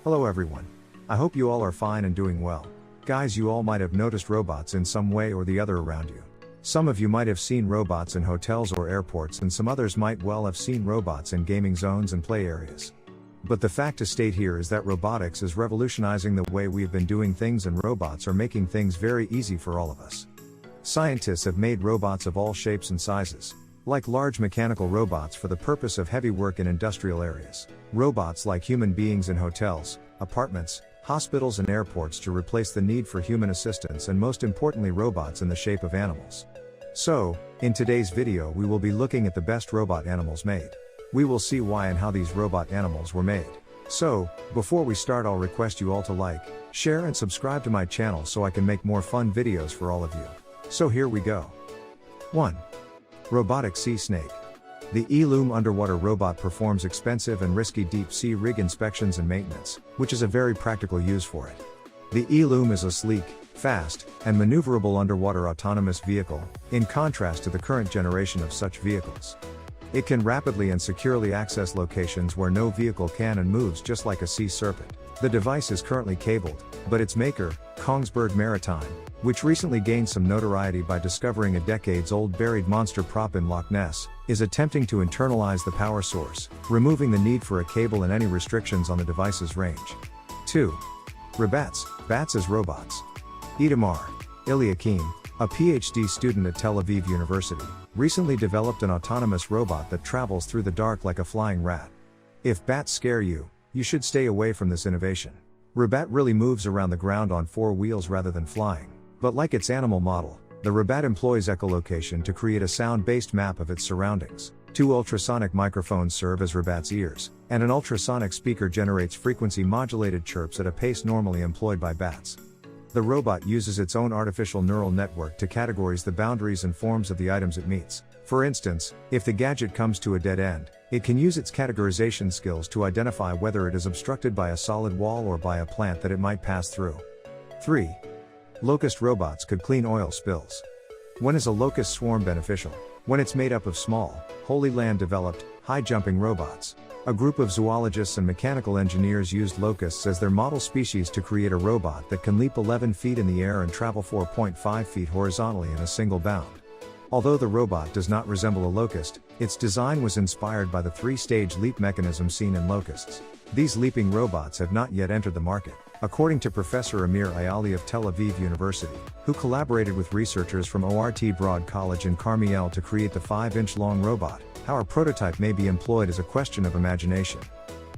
Hello everyone. I hope you all are fine and doing well. Guys, you all might have noticed robots in some way or the other around you. Some of you might have seen robots in hotels or airports, and some others might well have seen robots in gaming zones and play areas. But the fact to state here is that robotics is revolutionizing the way we've been doing things, and robots are making things very easy for all of us. Scientists have made robots of all shapes and sizes, like large mechanical robots for the purpose of heavy work in industrial areas, robots like human beings in hotels, apartments, hospitals and airports to replace the need for human assistance, and most importantly robots in the shape of animals. So, in today's video we will be looking at the best robot animals made. We will see why and how these robot animals were made. So, before we start, I'll request you all to like, share and subscribe to my channel so I can make more fun videos for all of you. So here we go. 1. Robotic Sea Snake. The E-Loom underwater robot performs expensive and risky deep sea rig inspections and maintenance, which is a very practical use for it. The E-Loom is a sleek, fast, and maneuverable underwater autonomous vehicle, in contrast to the current generation of such vehicles. It can rapidly and securely access locations where no vehicle can, and moves just like a sea serpent. The device is currently cabled, but its maker, Kongsberg Maritime, which recently gained some notoriety by discovering a decades-old buried monster prop in Loch Ness, is attempting to internalize the power source, removing the need for a cable and any restrictions on the device's range. 2. Rebats, bats as robots. Itamar Iliakim, a PhD student at Tel Aviv University, recently developed an autonomous robot that travels through the dark like a flying rat. If bats scare you, you should stay away from this innovation. Rabat really moves around the ground on 4 wheels rather than flying. But like its animal model, the Rabat employs echolocation to create a sound-based map of its surroundings. 2 ultrasonic microphones serve as Rabat's ears, and an ultrasonic speaker generates frequency-modulated chirps at a pace normally employed by bats. The robot uses its own artificial neural network to categorize the boundaries and forms of the items it meets. For instance, if the gadget comes to a dead end, it can use its categorization skills to identify whether it is obstructed by a solid wall or by a plant that it might pass through. 3. Locust robots could clean oil spills. When is a locust swarm beneficial? When it's made up of small, Holy Land developed, high-jumping robots. A group of zoologists and mechanical engineers used locusts as their model species to create a robot that can leap 11 feet in the air and travel 4.5 feet horizontally in a single bound. Although the robot does not resemble a locust, its design was inspired by the 3-stage leap mechanism seen in locusts. These leaping robots have not yet entered the market, according to Professor Amir Ayali of Tel Aviv University, who collaborated with researchers from ORT Broad College in Carmiel to create the 5-inch long robot. How a prototype may be employed is a question of imagination.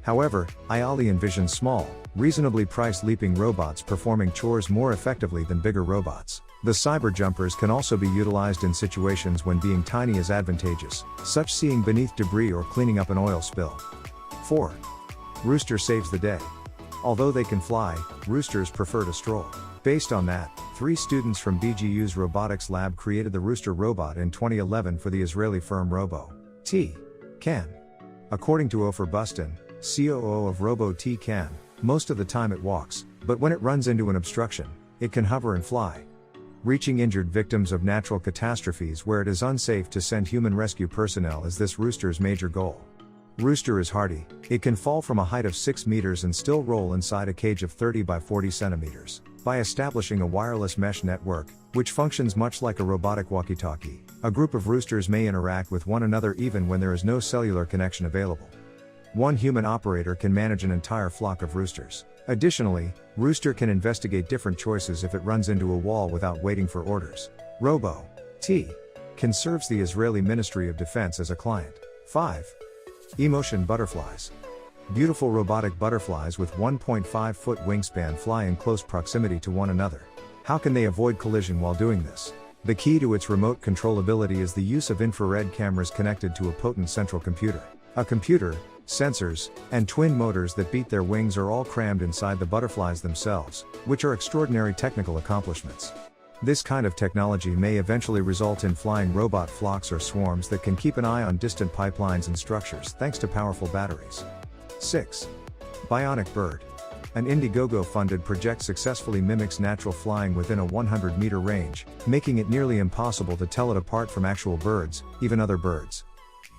However, Ayali envisions small, reasonably priced leaping robots performing chores more effectively than bigger robots. The cyber jumpers can also be utilized in situations when being tiny is advantageous, such seeing beneath debris or cleaning up an oil spill. 4. Rooster saves the day. Although they can fly, roosters prefer to stroll. Based on that, 3 students from BGU's robotics lab created the Rooster robot in 2011 for the Israeli firm Robo-T-Can. According to Ofer Buston, COO of Robo-T-Can, most of the time it walks, but when it runs into an obstruction, it can hover and fly. Reaching injured victims of natural catastrophes where it is unsafe to send human rescue personnel is this rooster's major goal. Rooster is hardy. It can fall from a height of 6 meters and still roll inside a cage of 30 by 40 centimeters. By establishing a wireless mesh network, which functions much like a robotic walkie-talkie, a group of roosters may interact with one another even when there is no cellular connection available. One human operator can manage an entire flock of roosters. Additionally, Rooster can investigate different choices if it runs into a wall without waiting for orders. Robo-T-Can serves the Israeli Ministry of Defense as a client. 5. Emotion butterflies. Beautiful robotic butterflies with 1.5-foot wingspan fly in close proximity to one another. How can they avoid collision while doing this? The key to its remote controllability is the use of infrared cameras connected to a potent central computer. A computer, sensors, and twin motors that beat their wings are all crammed inside the butterflies themselves, which are extraordinary technical accomplishments. This kind of technology may eventually result in flying robot flocks or swarms that can keep an eye on distant pipelines and structures thanks to powerful batteries. 6. Bionic bird. An Indiegogo-funded project successfully mimics natural flying within a 100-meter range, making it nearly impossible to tell it apart from actual birds, even other birds.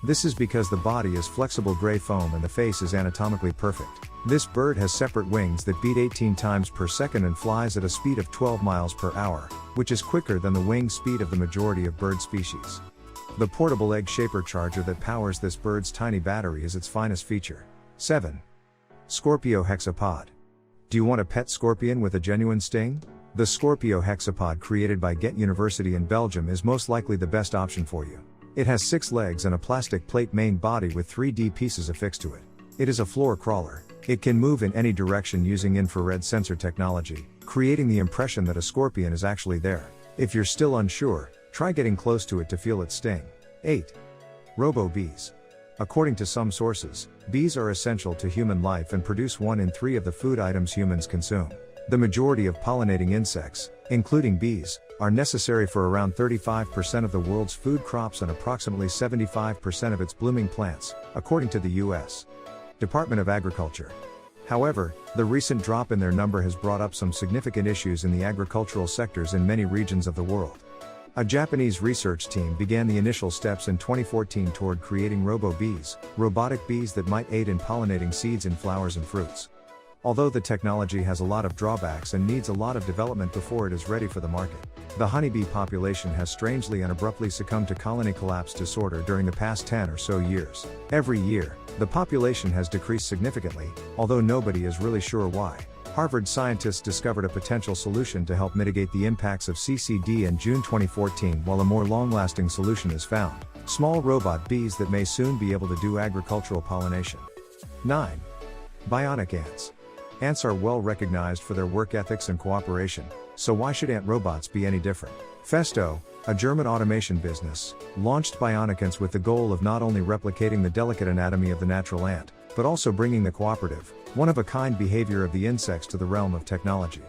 This is because the body is flexible gray foam and the face is anatomically perfect. This bird has separate wings that beat 18 times per second and flies at a speed of 12 miles per hour, which is quicker than the wing speed of the majority of bird species. The portable egg shaper charger that powers this bird's tiny battery is its finest feature. 7. Scorpio hexapod. Do you want a pet scorpion with a genuine sting? The Scorpio hexapod created by Ghent University in Belgium is most likely the best option for you. It has 6 legs and a plastic plate main body with 3D pieces affixed to it. It is a floor crawler. It can move in any direction using infrared sensor technology, creating the impression that a scorpion is actually there. If you're still unsure, try getting close to it to feel its sting. 8. Robo bees. According to some sources, bees are essential to human life and produce 1 in 3 of the food items humans consume. The majority of pollinating insects, including bees, are necessary for around 35% of the world's food crops and approximately 75% of its blooming plants, according to the U.S. Department of Agriculture. However, the recent drop in their number has brought up some significant issues in the agricultural sectors in many regions of the world. A Japanese research team began the initial steps in 2014 toward creating robo-bees, robotic bees that might aid in pollinating seeds in flowers and fruits. Although the technology has a lot of drawbacks and needs a lot of development before it is ready for the market, the honeybee population has strangely and abruptly succumbed to colony collapse disorder during the past 10 or so years. Every year, the population has decreased significantly, although nobody is really sure why. Harvard scientists discovered a potential solution to help mitigate the impacts of CCD in June 2014, while a more long-lasting solution is found: small robot bees that may soon be able to do agricultural pollination. 9. Bionic ants. Ants are well recognized for their work ethics and cooperation, so why should ant robots be any different? Festo, a German automation business, launched bionic ants with the goal of not only replicating the delicate anatomy of the natural ant, but also bringing the cooperative, one-of-a-kind behavior of the insects to the realm of technology.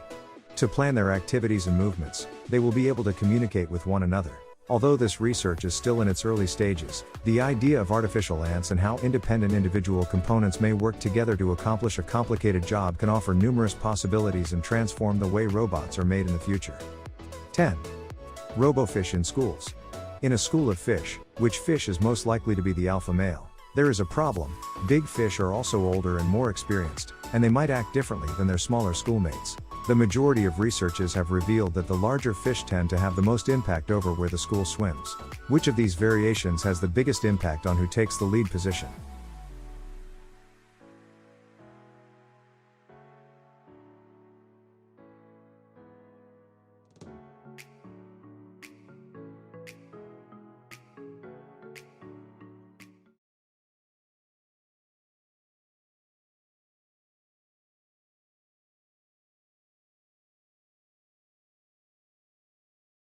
To plan their activities and movements, they will be able to communicate with one another. Although this research is still in its early stages, the idea of artificial ants and how independent individual components may work together to accomplish a complicated job can offer numerous possibilities and transform the way robots are made in the future. 10. Robofish in schools. In a school of fish, which fish is most likely to be the alpha male? There is a problem. Big fish are also older and more experienced, and they might act differently than their smaller schoolmates. The majority of researches have revealed that the larger fish tend to have the most impact over where the school swims. Which of these variations has the biggest impact on who takes the lead position?